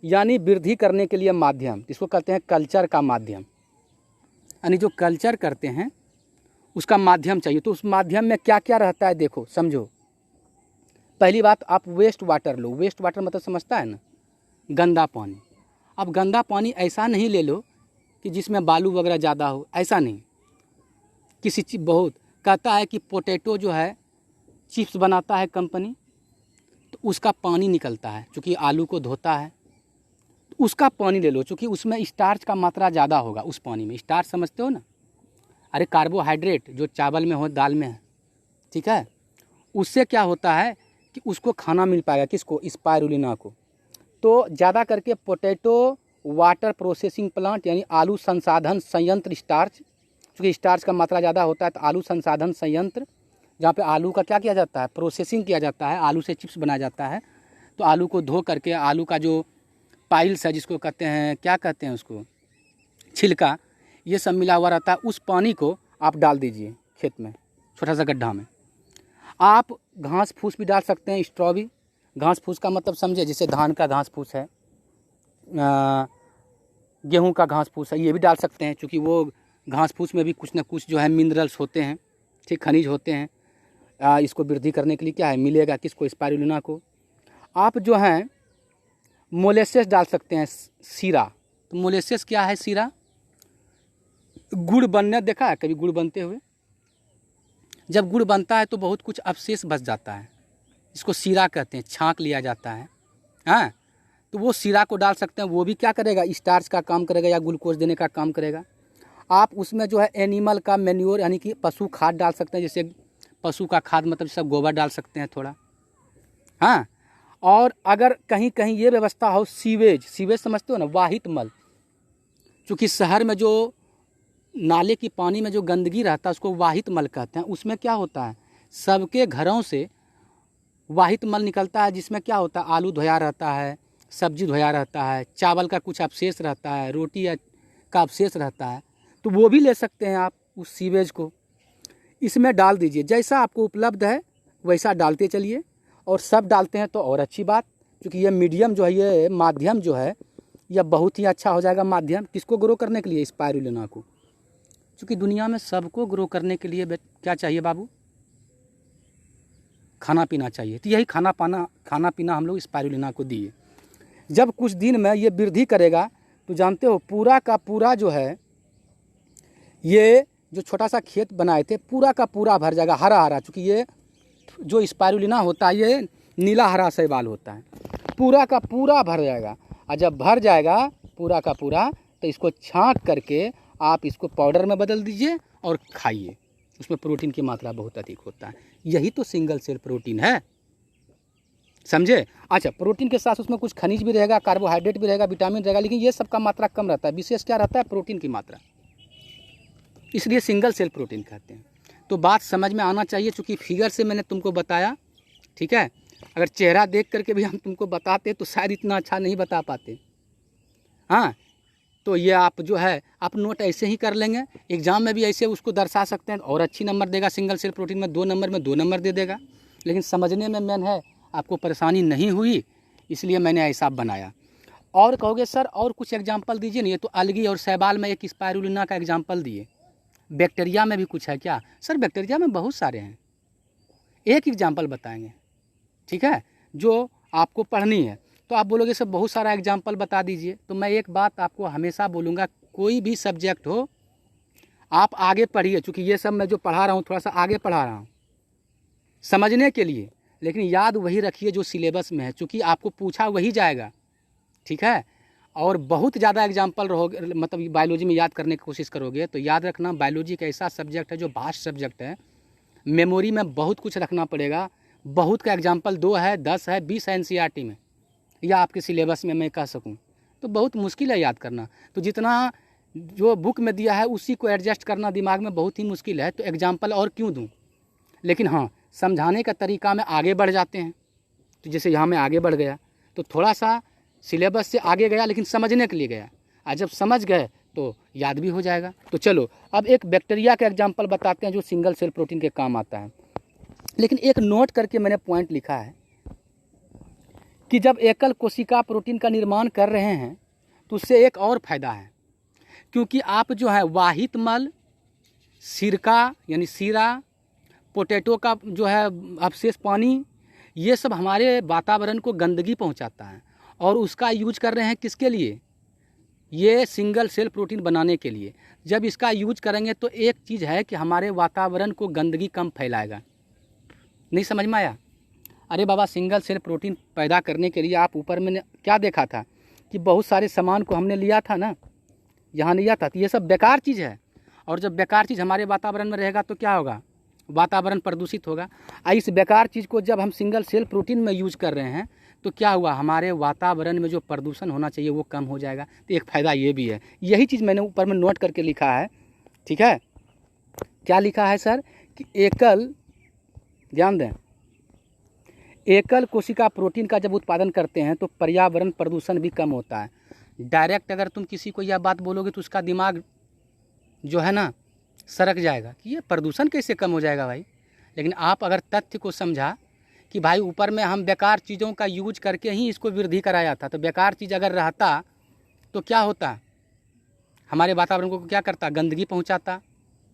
यानी वृद्धि करने के लिए माध्यम, इसको कहते हैं कल्चर का माध्यम। यानी जो कल्चर करते हैं उसका माध्यम चाहिए। तो उस माध्यम में क्या क्या रहता है, देखो समझो। पहली बात, आप वेस्ट वाटर लो। वेस्ट वाटर मतलब समझता है ना, गंदा पानी। अब गंदा पानी ऐसा नहीं ले लो कि जिसमें बालू वगैरह ज़्यादा हो, ऐसा नहीं। किसी चीज़ बहुत, कहता है कि पोटैटो जो है चिप्स बनाता है कंपनी, तो उसका पानी निकलता है, चूँकि आलू को धोता है, तो उसका पानी ले लो, चूँकि उसमें स्टार्च का मात्रा ज़्यादा होगा। उस पानी में स्टार्च समझते हो ना, अरे कार्बोहाइड्रेट जो चावल में हो, दाल में है, ठीक है, उससे क्या होता है कि उसको खाना मिल पाएगा, किसको, स्पाइरुलिना को। तो ज़्यादा करके पोटैटो वाटर प्रोसेसिंग प्लांट यानी आलू संसाधन संयंत्र स्टार्च, क्योंकि स्टार्च का मात्रा ज़्यादा होता है, तो आलू संसाधन संयंत्र जहाँ पे आलू का क्या किया जाता है, प्रोसेसिंग किया जाता है, आलू से चिप्स बनाया जाता है। तो आलू को धो करके आलू का जो पाइल्स है, जिसको कहते हैं, क्या कहते हैं उसको, छिलका, ये सब मिला हुआ रहता है, उस पानी को आप डाल दीजिए खेत में, छोटा सा गड्ढा में। आप घास फूस भी डाल सकते हैं, स्ट्रॉबी घास फूस का मतलब समझे, जैसे धान का घास फूस है, गेहूं का घास फूस है, ये भी डाल सकते हैं, क्योंकि वो घास फूस में भी कुछ ना कुछ जो है मिनरल्स होते हैं, ठीक, खनिज होते हैं। इसको वृद्धि करने के लिए क्या है, मिलेगा किसको, स्पाइरुलिना को। आप जो हैं मोलेसेस डाल सकते हैं, सीरा। तो मोलेसेस क्या है, सीरा, गुड़ बनने देखा है कभी, गुड़ बनते हुए? जब गुड़ बनता है तो बहुत कुछ अवशेष बच जाता है, इसको सीरा कहते हैं, छाँक लिया जाता है। हाँ, तो वो सीरा को डाल सकते हैं, वो भी क्या करेगा, स्टार्च का काम करेगा या ग्लूकोज देने का काम करेगा। आप उसमें जो है एनिमल का मैन्योर यानी कि पशु खाद डाल सकते हैं, जैसे पशु का खाद मतलब सब गोबर डाल सकते हैं थोड़ा। हाँ, और अगर कहीं कहीं ये व्यवस्था हो, सीवेज, सीवेज समझते हो ना, वाहित मल, चूँकि शहर में जो नाले की पानी में जो गंदगी रहता है उसको वाहित मल कहते हैं। उसमें क्या होता है, सबके घरों से वाहित मल निकलता है, जिसमें क्या होता है, आलू धोया रहता है, सब्जी धोया रहता है, चावल का कुछ अवशेष रहता है, रोटी का अवशेष रहता है, तो वो भी ले सकते हैं आप उस सीवेज को, इसमें डाल दीजिए। जैसा आपको उपलब्ध है वैसा डालते चलिए, और सब डालते हैं तो और अच्छी बात, क्योंकि ये मीडियम जो है, ये माध्यम जो है, यह बहुत ही अच्छा हो जाएगा माध्यम, किसको ग्रो करने के लिए, स्पाइरुलिना को। क्योंकि दुनिया में सबको ग्रो करने के लिए क्या चाहिए बाबू, खाना पीना चाहिए। तो यही खाना पीना हम लोग स्पाइरुलिना को दिए। जब कुछ दिन में ये वृद्धि करेगा तो जानते हो पूरा का पूरा जो है, ये जो छोटा सा खेत बनाए थे पूरा का पूरा भर जाएगा, हरा हरा, चूँकि ये जो स्पाइरुलिना होता है ये नीला हरा शैवाल होता है, पूरा का पूरा भर जाएगा। और जब भर जाएगा पूरा का पूरा, तो इसको छाँक करके आप इसको पाउडर में बदल दीजिए और खाइए, उसमें प्रोटीन की मात्रा बहुत अधिक होता है। यही तो सिंगल सेल प्रोटीन है, समझे। अच्छा, प्रोटीन के साथ उसमें कुछ खनिज भी रहेगा, कार्बोहाइड्रेट भी रहेगा, विटामिन रहेगा, लेकिन ये सब का मात्रा कम रहता है, विशेष क्या रहता है, प्रोटीन की मात्रा, इसलिए सिंगल सेल प्रोटीन कहते हैं। तो बात समझ में आना चाहिए, चूँकि फिगर से मैंने तुमको बताया, ठीक है। अगर चेहरा देख करके भी हम तुमको बताते तो शायद इतना अच्छा नहीं बता पाते। हाँ, तो ये आप जो है आप नोट ऐसे ही कर लेंगे, एग्ज़ाम में भी ऐसे उसको दर्शा सकते हैं और अच्छी नंबर देगा। सिंगल सेल प्रोटीन में 2 नंबर में 2 नंबर दे देगा, लेकिन समझने में मेन है, आपको परेशानी नहीं हुई इसलिए मैंने ऐसा बनाया। और कहोगे सर और कुछ एग्जाम्पल दीजिए ना, ये तो अलगी और शैवाल में एक स्पाइरुलिना का एग्जाम्पल दिए, बैक्टीरिया में भी कुछ है क्या? सर बैक्टीरिया में बहुत सारे हैं, एक एग्जाम्पल बताएंगे, ठीक है, जो आपको पढ़नी है। तो आप बोलोगे सर बहुत सारा एग्जाम्पल बता दीजिए, तो मैं एक बात आपको हमेशा बोलूँगा, कोई भी सब्जेक्ट हो आप आगे पढ़िए, चूँकि ये सब मैं जो पढ़ा रहा हूँ थोड़ा सा आगे पढ़ा रहा हूँ समझने के लिए, लेकिन याद वही रखिए जो सिलेबस में है, चूँकि आपको पूछा वही जाएगा, ठीक है। और बहुत ज़्यादा एग्जाम्पल रहोगे, मतलब बायोलॉजी में याद करने की कोशिश करोगे तो याद रखना बायोलॉजी एक ऐसा सब्जेक्ट है जो वास्ट सब्जेक्ट है, मेमोरी में बहुत कुछ रखना पड़ेगा। बहुत का एग्जाम्पल 2 है, 10 है, 20 है एनसीईआरटी में, या आपके सिलेबस में मैं कह सकूं, तो बहुत मुश्किल है याद करना। तो जितना जो बुक में दिया है उसी को एडजस्ट करना दिमाग में बहुत ही मुश्किल है, तो एग्जाम्पल और क्यों दूं। लेकिन हाँ, समझाने का तरीका में आगे बढ़ जाते हैं, तो जैसे यहाँ मैं आगे बढ़ गया तो थोड़ा सा सिलेबस से आगे गया, लेकिन समझने के लिए गया, और जब समझ गए तो याद भी हो जाएगा। तो चलो अब एक बैक्टीरिया का एग्जाम्पल बताते हैं जो सिंगल सेल प्रोटीन के काम आता है। लेकिन एक नोट करके मैंने पॉइंट लिखा है कि जब एकल कोशिका प्रोटीन का निर्माण कर रहे हैं तो उससे एक और फायदा है, क्योंकि आप जो है वाहित मल, सिरका यानी सीरा, पोटैटो का जो है अवशेष पानी, ये सब हमारे वातावरण को गंदगी पहुंचाता है, और उसका यूज कर रहे हैं किसके लिए, ये सिंगल सेल प्रोटीन बनाने के लिए। जब इसका यूज करेंगे तो एक चीज़ है कि हमारे वातावरण को गंदगी कम फैलाएगा। नहीं समझ में आया? अरे बाबा, सिंगल सेल प्रोटीन पैदा करने के लिए आप ऊपर में क्या देखा था कि बहुत सारे सामान को हमने लिया था ना, यहाँ लिया था, तो ये सब बेकार चीज़ है। और जब बेकार चीज़ हमारे वातावरण में रहेगा तो क्या होगा, वातावरण प्रदूषित होगा। इस बेकार चीज़ को जब हम सिंगल सेल प्रोटीन में यूज कर रहे हैं तो क्या हुआ, हमारे वातावरण में जो प्रदूषण होना चाहिए वो कम हो जाएगा। तो एक फ़ायदा ये भी है, यही चीज़ मैंने ऊपर में नोट करके लिखा है, ठीक है। क्या लिखा है सर कि एकल, ध्यान दें, एकल कोशिका प्रोटीन का जब उत्पादन करते हैं तो पर्यावरण प्रदूषण भी कम होता है। डायरेक्ट अगर तुम किसी को यह बात बोलोगे तो उसका दिमाग जो है ना सरक जाएगा कि ये प्रदूषण कैसे कम हो जाएगा भाई। लेकिन आप अगर तथ्य को समझा कि भाई ऊपर में हम बेकार चीज़ों का यूज करके ही इसको वृद्धि कराया था, तो बेकार चीज़ अगर रहता तो क्या होता, हमारे वातावरण को क्या करता, गंदगी पहुंचाता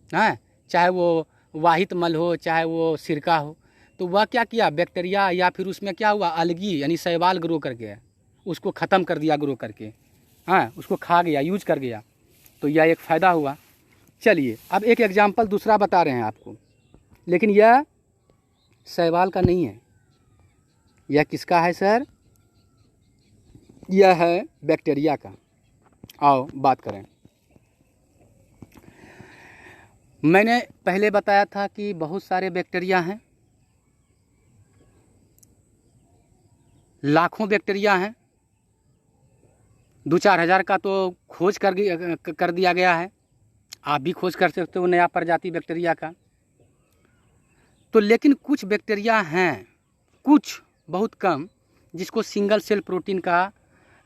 है, चाहे वो वाहित मल हो चाहे वो सिरका हो। तो वह क्या किया, बैक्टीरिया या फिर उसमें क्या हुआ, अलगी यानी शैवाल ग्रो कर गया, उसको ख़त्म कर दिया ग्रो करके, हाँ उसको खा गया, यूज कर गया। तो यह एक फ़ायदा हुआ। चलिए अब एक एग्जाम्पल दूसरा बता रहे हैं आपको, लेकिन यह शैवाल का नहीं है, यह किसका है सर, यह है बैक्टीरिया का। आओ बात करें। मैंने पहले बताया था कि बहुत सारे बैक्टीरिया हैं, लाखों बैक्टीरिया हैं, 2-4 हज़ार का तो खोज कर दिया गया है। आप भी खोज कर सकते हो नया प्रजाति बैक्टीरिया का। तो लेकिन कुछ बैक्टीरिया हैं, कुछ बहुत कम, जिसको सिंगल सेल प्रोटीन का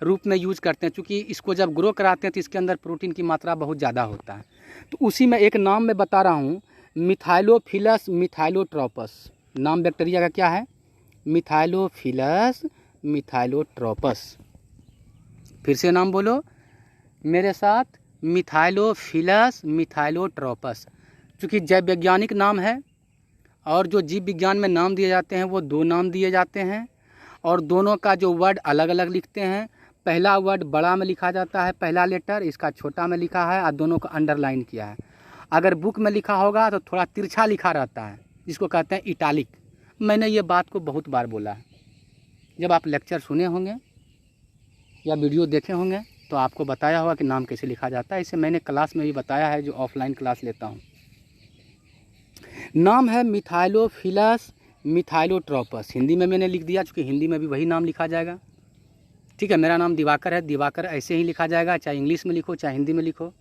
रूप में यूज करते हैं। चूँकि इसको जब ग्रो कराते हैं तो इसके अंदर प्रोटीन की मात्रा बहुत ज़्यादा होता है। तो उसी में एक नाम मैं बता रहा हूँ, मिथाइलोफिलस मिथाइलोट्रोपस। नाम बैक्टीरिया का क्या है, मिथाइलोफिलस मिथाइलोट्रोपस। फिर से नाम बोलो मेरे साथ, मिथाइलोफिलस मिथाइलोट्रोपस। चूँकि जैव वैज्ञानिक नाम है और जो जीव विज्ञान में नाम दिए जाते हैं वो 2 नाम दिए जाते हैं, और दोनों का जो वर्ड अलग अलग लिखते हैं। पहला वर्ड बड़ा में लिखा जाता है, पहला लेटर, इसका छोटा में लिखा है और दोनों को अंडरलाइन किया है। अगर बुक में लिखा होगा तो थोड़ा तिरछा लिखा रहता है, जिसको कहते हैं इटालिक। मैंने ये बात को बहुत बार बोला है, जब आप लेक्चर सुने होंगे या वीडियो देखे होंगे तो आपको बताया होगा कि नाम कैसे लिखा जाता है। इसे मैंने क्लास में भी बताया है, जो ऑफलाइन क्लास लेता हूँ। नाम है मिथाइलोफिलस मिथाइलोट्रोपस। हिंदी में मैंने लिख दिया, चूँकि हिंदी में भी वही नाम लिखा जाएगा, ठीक है। मेरा नाम दिवाकर है, दिवाकर ऐसे ही लिखा जाएगा, चाहे इंग्लिश में लिखो चाहे हिंदी में लिखो,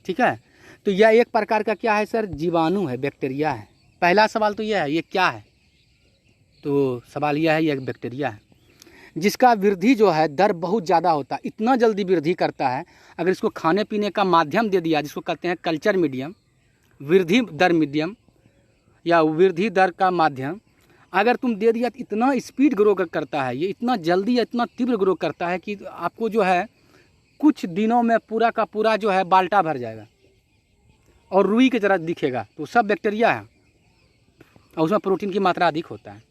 ठीक है। तो यह एक प्रकार का क्या है सर, जीवाणु है, बैक्टीरिया है। पहला सवाल तो यह है, ये क्या है, तो सवाल यह है, यह एक बैक्टीरिया है जिसका वृद्धि जो है दर बहुत ज़्यादा होता है, इतना जल्दी वृद्धि करता है। अगर इसको खाने पीने का माध्यम दे दिया, जिसको कहते हैं कल्चर मीडियम, वृद्धि दर मीडियम या वृद्धि दर का माध्यम, अगर तुम दे दिया तो इतना स्पीड ग्रो करता है, ये इतना जल्दी या इतना तीव्र ग्रो करता है कि आपको जो है कुछ दिनों में पूरा का पूरा जो है बाल्टा भर जाएगा और रुई की तरह दिखेगा। तो सब बैक्टीरिया है और उसमें प्रोटीन की मात्रा अधिक होता है।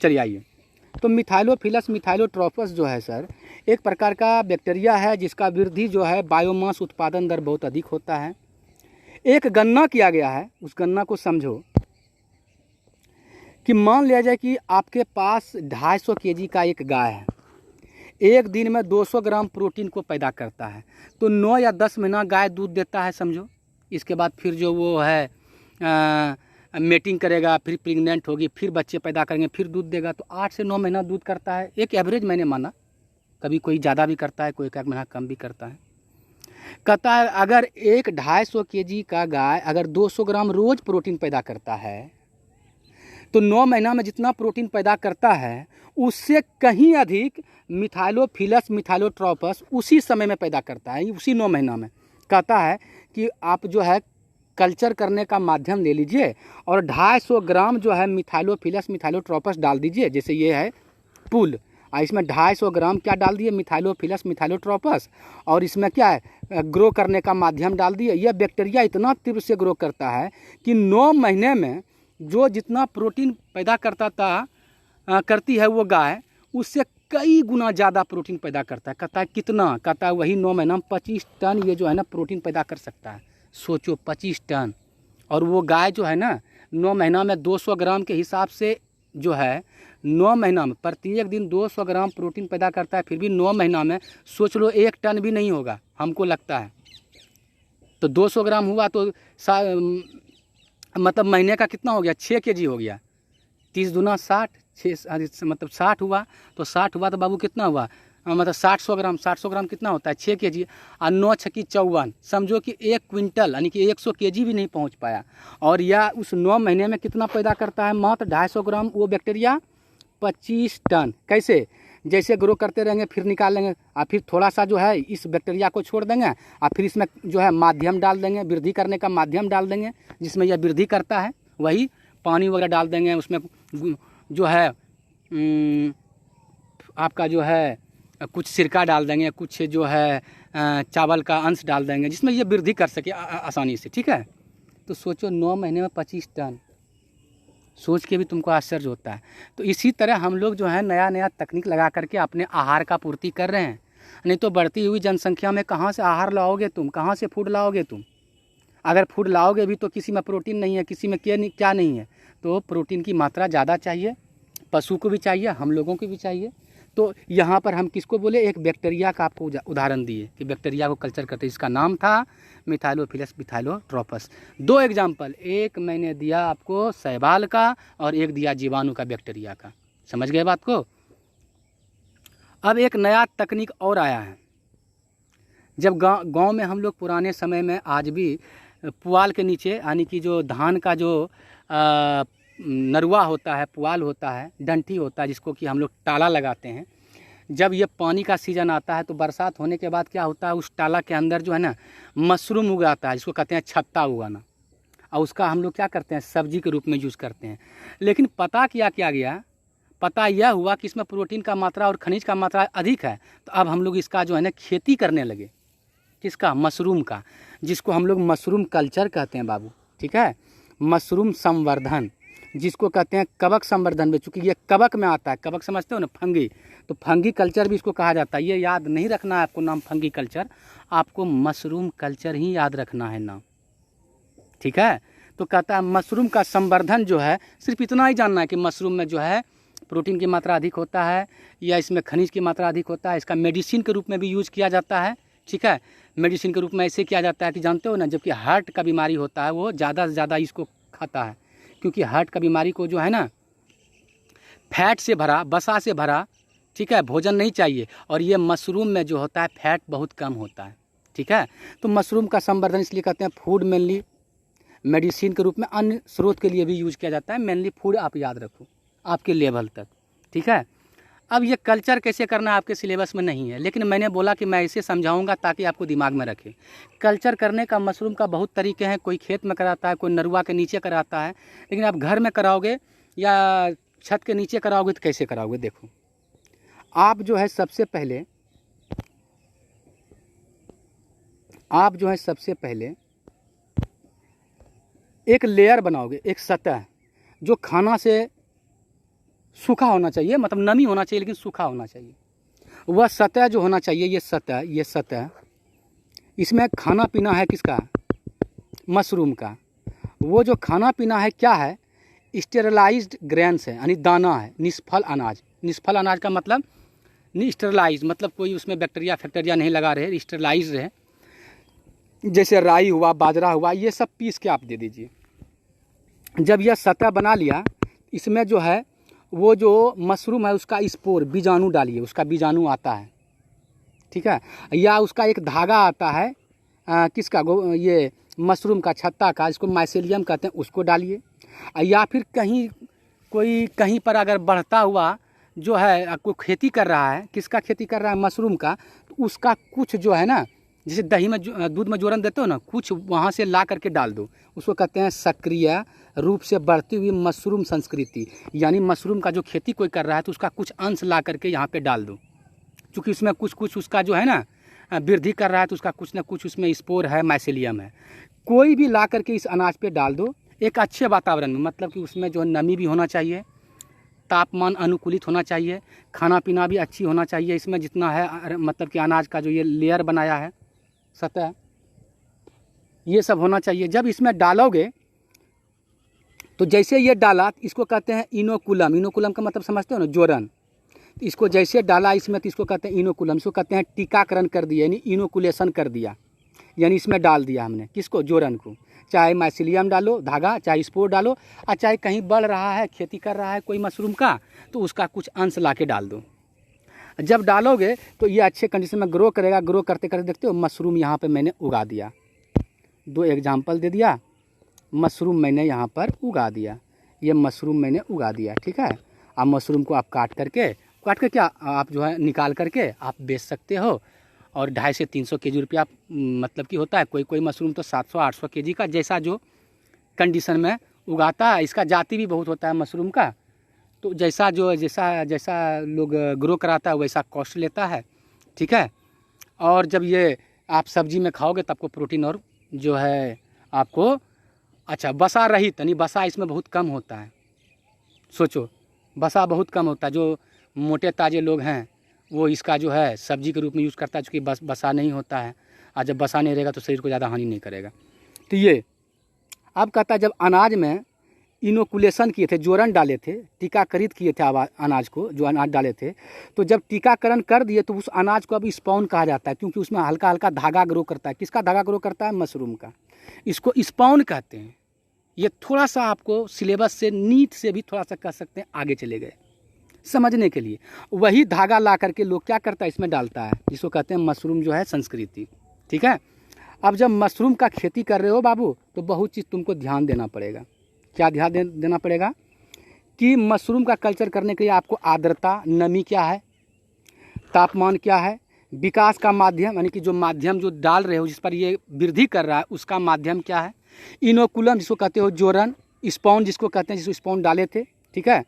चलिए आइए, तो मिथाइलोफिलस मिथाइलोट्रोपस जो है सर एक प्रकार का बैक्टीरिया है जिसका वृद्धि जो है बायोमास उत्पादन दर बहुत अधिक होता है। एक गणना किया गया है, उस गणना को समझो कि मान लिया जाए कि आपके पास 250 केजी का एक गाय है, एक दिन में 200 ग्राम प्रोटीन को पैदा करता है। तो 9 या 10 महीना गाय दूध देता है समझो। इसके बाद फिर जो वो है मेटिंग करेगा, फिर प्रेग्नेंट होगी, फिर बच्चे पैदा करेंगे, फिर दूध देगा। तो 8 से 9 महीना दूध करता है, एक एवरेज मैंने माना। कभी कोई ज़्यादा भी करता है, कोई 1 महीना कम भी करता है। कहता है अगर एक 250 केजी का गाय अगर 200 ग्राम रोज़ प्रोटीन पैदा करता है तो 9 महीना में जितना प्रोटीन पैदा करता है उससे कहीं अधिक मिथाइलोफिलस मिथाइलोट्रोपस उसी समय में पैदा करता है, उसी 9 महीना में। कहता है कि आप जो है कल्चर करने का माध्यम ले लीजिए और 250 ग्राम जो है मिथाइलोफिलस मिथाइलोट्रोपस डाल दीजिए। जैसे ये है पुल, इसमें 250 ग्राम क्या डाल दिए, मिथाइलोफिलस मिथाइलोट्रोपस, और इसमें क्या है ग्रो करने का माध्यम डाल दिए। यह बैक्टीरिया इतना तीव्र से ग्रो करता है कि 9 महीने में जो जितना प्रोटीन पैदा करती है वो गाय, उससे कई गुना ज़्यादा प्रोटीन पैदा करता है। कहता है कितना, कहता है वही 9 महीना में 25 टन ये जो है ना प्रोटीन पैदा कर सकता है। सोचो 25 टन, और वो गाय जो है ना 9 महीना में 200 ग्राम के हिसाब से जो है 9 महीना में प्रत्येक दिन 200 ग्राम प्रोटीन पैदा करता है। फिर भी 9 महीना में सोच लो 1 टन भी नहीं होगा, हमको लगता है तो 200 ग्राम हुआ तो मतलब महीने का कितना हो गया, 6 kg हो गया। 30 दूना 60, 6 मतलब 60 हुआ, तो 60 हुआ तो बाबू कितना हुआ, मतलब 60 ग्राम, 60 ग्राम कितना होता है, 6 kg। और 9 छकी 54, समझो कि 1 क्विंटल यानी कि 100 kg भी नहीं पहुंच पाया। और या उस 9 महीने में कितना पैदा करता है, मात्र 250 ग्राम वो बैक्टीरिया 25 टन। कैसे, जैसे ग्रो करते रहेंगे फिर निकाल लेंगे, और फिर थोड़ा सा जो है इस बैक्टीरिया को छोड़ देंगे, और फिर इसमें जो है माध्यम डाल देंगे, वृद्धि करने का माध्यम डाल देंगे जिसमें यह वृद्धि करता है, वही पानी वगैरह डाल देंगे, उसमें जो है आपका जो है कुछ सिरका डाल देंगे, कुछ जो है चावल का अंश डाल देंगे जिसमें ये वृद्धि कर सके आसानी से। ठीक है, तो सोचो 9 महीने में 25 टन, सोच के भी तुमको आश्चर्य होता है। तो इसी तरह हम लोग जो है नया नया तकनीक लगा करके अपने आहार का पूर्ति कर रहे हैं। नहीं तो बढ़ती हुई जनसंख्या में कहाँ से आहार लाओगे तुम, कहाँ से फूड लाओगे तुम। अगर फूड लाओगे भी तो किसी में प्रोटीन नहीं है, किसी में क्या नहीं है। तो प्रोटीन की मात्रा ज़्यादा चाहिए, पशु को भी चाहिए, हम लोगों को भी चाहिए। तो यहाँ पर हम किसको बोले, एक बैक्टीरिया का आपको उदाहरण दिए कि बैक्टीरिया को कल्चर करते, इसका नाम था मिथाइलोफिलस मिथाइलोट्रोपस। 2 एग्जाम्पल, एक मैंने दिया आपको शैवाल का और एक दिया जीवाणु का, बैक्टीरिया का। समझ गए बात को। अब एक नया तकनीक और आया है। जब गांव में हम लोग पुराने समय में, आज भी पुआल के नीचे यानी कि जो धान का जो नरुआ होता है, पुआल होता है, डंठी होता है, जिसको कि हम लोग टाला लगाते हैं। जब ये पानी का सीज़न आता है तो बरसात होने के बाद क्या होता है, उस टाला के अंदर जो है ना मशरूम उगाता है, जिसको कहते हैं छत्ता उगाना। और उसका हम लोग क्या करते हैं, सब्जी के रूप में यूज़ करते हैं। लेकिन पता क्या गया, पता यह हुआ कि इसमें प्रोटीन का मात्रा और खनिज का मात्रा अधिक है। तो अब हम लोग इसका जो है ना खेती करने लगे। किसका, मशरूम का, जिसको हम लोग मशरूम कल्चर कहते हैं बाबू। ठीक है, मशरूम संवर्धन, जिसको कहते हैं कवक संवर्धन में, चूँकि ये कवक में आता है, कवक समझते हो ना, फंगी, तो फंगी कल्चर भी इसको कहा जाता है। ये याद नहीं रखना है आपको नाम फंगी कल्चर, आपको मशरूम कल्चर ही याद रखना है नाम। ठीक है, तो कहता है मशरूम का संवर्धन जो है, सिर्फ इतना ही जानना है कि मशरूम में जो है प्रोटीन की मात्रा अधिक होता है या इसमें खनिज की मात्रा अधिक होता है। इसका मेडिसिन के रूप में भी यूज़ किया जाता है। ठीक है, मेडिसिन के रूप में ऐसे किया जाता है कि जानते हो ना, जबकि हार्ट का बीमारी होता है वो ज़्यादा से ज़्यादा इसको खाता है, क्योंकि हार्ट का बीमारी को जो है ना फैट से भरा, वसा से भरा, ठीक है, भोजन नहीं चाहिए। और ये मशरूम में जो होता है फैट बहुत कम होता है। ठीक है, तो मशरूम का संवर्धन इसलिए कहते हैं फूड मेनली, मेडिसिन के रूप में, अन्य स्रोत के लिए भी यूज़ किया जाता है। मेनली फूड आप याद रखो आपके लेवल तक। ठीक है, अब ये कल्चर कैसे करना आपके सिलेबस में नहीं है, लेकिन मैंने बोला कि मैं इसे समझाऊंगा ताकि आपको दिमाग में रखे। कल्चर करने का मशरूम का बहुत तरीके हैं, कोई खेत में कराता है, कोई नरुआ के नीचे कराता है, लेकिन आप घर में कराओगे या छत के नीचे कराओगे तो कैसे कराओगे। देखो, आप जो है सबसे पहले एक लेयर बनाओगे, एक सतह जो खाना से सूखा होना चाहिए, मतलब नमी होना चाहिए लेकिन सूखा होना चाहिए। वह सतह जो होना चाहिए, ये सतह इसमें खाना पीना है किसका, मशरूम का। वो जो खाना पीना है क्या है, स्टेरलाइज्ड ग्रेन्स है, यानी दाना है, निष्फल अनाज। निष्फल अनाज का मतलब स्टेरलाइज, मतलब कोई उसमें बैक्टीरिया फैक्टीरिया नहीं लगा रहे, स्टेरलाइज्ड है। जैसे राई हुआ, बाजरा हुआ, ये सब पीस के आप दे दीजिए। जब यह सतह बना लिया, इसमें जो है वो जो मशरूम है उसका स्पोर, बीजाणु डालिए, उसका बीजाणु आता है। ठीक है, या उसका एक धागा आता है किसका, ये मशरूम का, छत्ता का, इसको माइसेलियम कहते हैं, उसको डालिए। या फिर कहीं पर अगर बढ़ता हुआ जो है आपको खेती कर रहा है, किसका खेती कर रहा है, मशरूम का, तो उसका कुछ जो है ना, जैसे दही में दूध में जोरन देते हो ना, कुछ वहाँ से ला करके डाल दो। उसको कहते हैं सक्रिय रूप से बढ़ती हुई मशरूम संस्कृति, यानी मशरूम का जो खेती कोई कर रहा है तो उसका कुछ अंश ला करके यहाँ पे डाल दो। क्योंकि उसमें कुछ उसका जो है ना वृद्धि कर रहा है, तो उसका कुछ ना कुछ उसमें स्पोर है, माइसेलियम है, कोई भी ला करके इस अनाज पे डाल दो। एक अच्छे वातावरण में, मतलब कि उसमें जो नमी भी होना चाहिए, तापमान अनुकूलित होना चाहिए, खाना पीना भी अच्छी होना चाहिए इसमें जितना है, मतलब कि अनाज का जो ये लेयर बनाया है सतह, ये सब होना चाहिए। जब इसमें डालोगे तो जैसे ये डाला, इसको कहते हैं इनोकुलम। इनोकुलम का मतलब समझते हो ना, जोरन। इसको जैसे डाला इसमें तो इसको कहते हैं इनोकुलम, इसको कहते हैं टीकाकरण कर दिया, यानी इनोकुलेशन कर दिया। यानी इसमें डाल दिया हमने, किसको, जोरन को। चाहे माइसिलियम डालो धागा, चाहे स्पोर डालो, और चाहे कहीं बढ़ रहा है, खेती कर रहा है कोई मशरूम का, तो उसका कुछ अंश ला के डाल दो। जब डालोगे तो ये अच्छे कंडीशन में ग्रो करेगा। ग्रो करते करते देखते हो मशरूम यहाँ पे मैंने उगा दिया, 2 एग्जाम्पल दे दिया। मशरूम मैंने यहाँ पर उगा दिया, ये मशरूम मैंने उगा दिया, ठीक है। अब मशरूम को आप काट करके क्या आप जो है निकाल करके आप बेच सकते हो। और 250 से 300 केजी रुपया मतलब कि होता है। कोई मशरूम तो 700-800 केजी का, जैसा जो कंडीशन में उगाता है। इसका जाति भी बहुत होता है मशरूम का, तो जैसा लोग ग्रो कराता है वैसा कॉस्ट लेता है, ठीक है। और जब ये आप सब्जी में खाओगे तब आपको प्रोटीन और जो है आपको अच्छा बसा रहित, यानी बसा इसमें बहुत कम होता है। सोचो, बसा बहुत कम होता है। जो मोटे ताजे लोग हैं वो इसका जो है सब्जी के रूप में यूज़ करता है, चूँकि बसा नहीं होता है। और जब बसा नहीं रहेगा तो शरीर को ज़्यादा हानि नहीं करेगा। तो ये अब कहता है जब अनाज में इनोकुलेशन किए थे, जोरन डाले थे, टीकाकरित किए थे अनाज को, जो अनाज डाले थे, तो जब टीकाकरण कर दिए तो उस अनाज को अब स्पॉन कहा जाता है, क्योंकि उसमें हल्का हल्का धागा ग्रो करता है। किसका धागा ग्रो करता है? मशरूम का। इसको स्पॉन कहते हैं। ये थोड़ा सा आपको सिलेबस से नीट से भी थोड़ा सा कह सकते हैं आगे चले गए समझने के लिए। वही धागा ला करके लोग क्या करता है इसमें डालता है, जिसको कहते हैं मशरूम जो है संस्कृति, ठीक है। अब जब मशरूम का खेती कर रहे हो बाबू, तो बहुत चीज़ तुमको ध्यान देना पड़ेगा। क्या ध्यान देना पड़ेगा कि मशरूम का कल्चर करने के लिए आपको आर्द्रता, नमी क्या है, तापमान क्या है, विकास का माध्यम यानी कि जो माध्यम जो डाल रहे हो जिस पर ये वृद्धि कर रहा है उसका माध्यम क्या है, इनोकुलम जिसको कहते हो जोरन, स्पॉन जिसको कहते हैं जिसको स्पॉन डाले थे, ठीक है,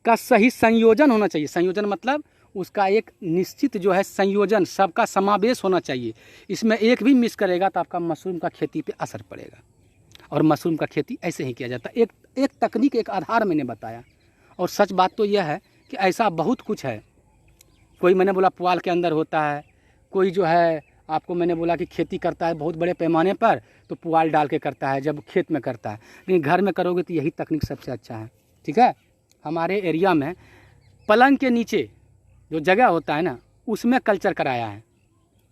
का सही संयोजन होना चाहिए। संयोजन मतलब उसका एक निश्चित जो है संयोजन, सबका समावेश होना चाहिए। इसमें एक भी मिस करेगा तो आपका मशरूम का खेती पे असर पड़ेगा। और मशरूम का खेती ऐसे ही किया जाता है। एक तकनीक, एक आधार मैंने बताया। और सच बात तो यह है कि ऐसा बहुत कुछ है। कोई मैंने बोला पुआल के अंदर होता है, कोई जो है आपको मैंने बोला कि खेती करता है बहुत बड़े पैमाने पर तो पुआल डाल के करता है जब खेत में करता है, लेकिन घर में करोगे तो यही तकनीक सबसे अच्छा है, ठीक है। हमारे एरिया में पलंग के नीचे जो जगह होता है ना, उसमें कल्चर कराया है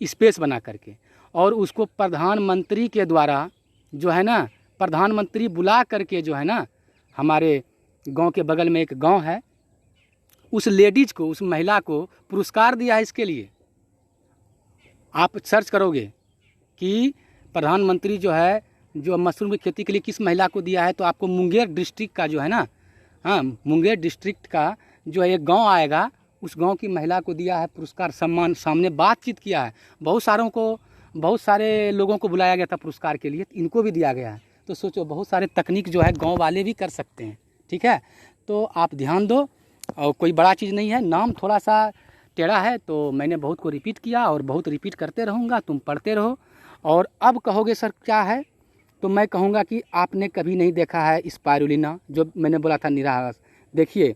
स्पेस बना करके। और उसको प्रधानमंत्री के द्वारा जो है ना, प्रधानमंत्री बुला करके जो है ना, हमारे गांव के बगल में एक गांव है, उस लेडीज को, उस महिला को पुरस्कार दिया है इसके लिए। आप सर्च करोगे कि प्रधानमंत्री जो है जो मशरूम की खेती के लिए किस महिला को दिया है, तो आपको मुंगेर डिस्ट्रिक्ट का जो है ना, हाँ, मुंगेर डिस्ट्रिक्ट का जो एक गांव आएगा, उस गांव की महिला को दिया है पुरस्कार, सम्मान, सामने बातचीत किया है। बहुत सारे लोगों को बुलाया गया था पुरस्कार के लिए, इनको भी दिया गया है। तो सोचो, बहुत सारे तकनीक जो है गांव वाले भी कर सकते हैं, ठीक है। तो आप ध्यान दो, और कोई बड़ा चीज़ नहीं है। नाम थोड़ा सा टेढ़ा है तो मैंने बहुत को रिपीट किया और बहुत रिपीट करते रहूँगा, तुम पढ़ते रहो। और अब कहोगे सर क्या है, तो मैं कहूँगा कि आपने कभी नहीं देखा है स्पाइरुलिना, जो मैंने बोला था निराहास। देखिए,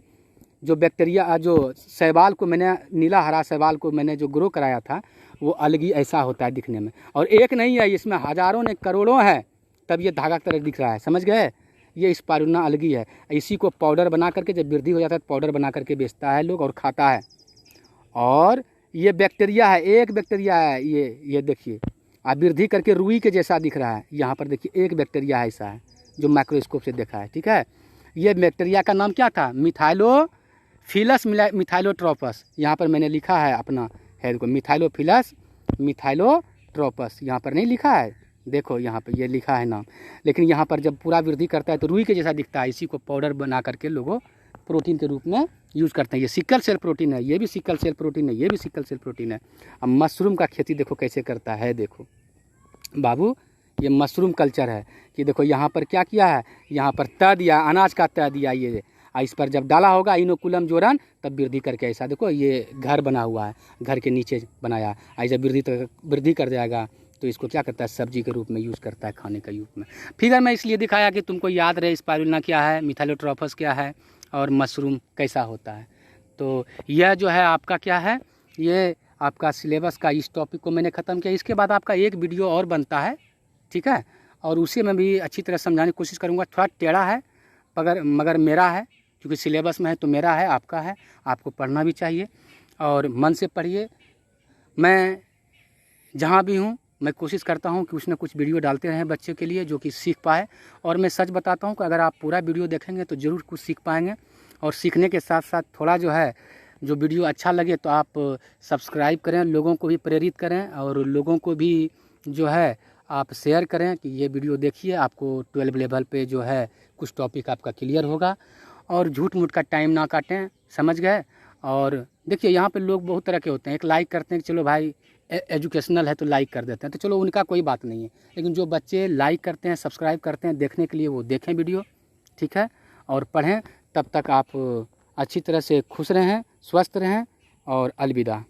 जो बैक्टीरिया, जो शैवाल को मैंने, नीला हरा शैवाल को मैंने जो ग्रो कराया था, वो अलगी ऐसा होता है दिखने में। और एक नहीं है, इसमें हज़ारों ने करोड़ों है, तब ये धागा की तरह दिख रहा है, समझ गए। ये स्पाइरुलिना अलगी है। इसी को पाउडर बना करके जब वृद्धि हो जाता है तो पाउडर बना करके बेचता है लोग और खाता है। और ये बैक्टीरिया है, एक बैक्टीरिया है, ये देखिए, आप वृद्धि करके रुई के जैसा दिख रहा है। यहाँ पर देखिए एक बैक्टीरिया ऐसा है जो माइक्रोस्कोप से देखा है, ठीक है। ये बैक्टीरिया का नाम क्या था? मिथाइलोफिलस मिथाइलोट्रोपस। यहाँ पर मैंने लिखा है अपना हेड को, मिथाइलोफिलस मिथाइलोट्रोपस। यहाँ पर नहीं लिखा है, देखो यहाँ पर ये लिखा है नाम। लेकिन यहाँ पर जब पूरा वृद्धि करता है तो रुई के जैसा दिखता है। इसी को पाउडर बना करके लोगों प्रोटीन के रूप में यूज़ करते हैं। ये सिकल सेल प्रोटीन है, ये भी सिकल सेल प्रोटीन है, ये भी सिकल सेल प्रोटीन है। अब मशरूम का खेती देखो कैसे करता है। देखो बाबू, ये मशरूम कल्चर है कि देखो यहाँ पर क्या किया है, यहाँ पर तय दिया, अनाज का तय दिया ये, इस पर जब डाला होगा इनोकुलम जोरन, तब वृद्धि करके ऐसा देखो ये घर बना हुआ है, घर के नीचे बनाया। ऐसे वृद्धि कर जाएगा तो इसको क्या करता है, सब्जी के रूप में यूज़ करता है, खाने के रूप में। फिगर मैं इसलिए दिखाया कि तुमको याद रहे स्पाइरुलिना क्या है, मिथाइलोट्रोपस क्या है और मशरूम कैसा होता है। तो यह जो है आपका क्या है, ये आपका सिलेबस का इस टॉपिक को मैंने ख़त्म किया। इसके बाद आपका एक वीडियो और बनता है, ठीक है, और उसी में भी अच्छी तरह समझाने की कोशिश करूँगा। थोड़ा टेढ़ा है मगर मेरा है, क्योंकि सिलेबस में है तो मेरा है, आपका है, आपको पढ़ना भी चाहिए और मन से पढ़िए। मैं जहाँ भी हूँ मैं कोशिश करता हूं कि कुछ ना कुछ वीडियो डालते रहें बच्चों के लिए जो कि सीख पाए। और मैं सच बताता हूं कि अगर आप पूरा वीडियो देखेंगे तो ज़रूर कुछ सीख पाएंगे। और सीखने के साथ साथ थोड़ा जो है जो वीडियो अच्छा लगे तो आप सब्सक्राइब करें, लोगों को भी प्रेरित करें और लोगों को भी जो है आप शेयर करें कि ये वीडियो देखिए, आपको 12 लेवल पे जो है कुछ टॉपिक आपका क्लियर होगा। और झूठ मूठ का टाइम ना काटें, समझ गए। और देखिए यहाँ पे लोग बहुत तरह के होते हैं, एक लाइक करते हैं कि चलो भाई एजुकेशनल है तो लाइक कर देते हैं, तो चलो उनका कोई बात नहीं है। लेकिन जो बच्चे लाइक करते हैं, सब्सक्राइब करते हैं देखने के लिए, वो देखें वीडियो, ठीक है, और पढ़ें। तब तक आप अच्छी तरह से खुश रहें, स्वस्थ रहें और अलविदा।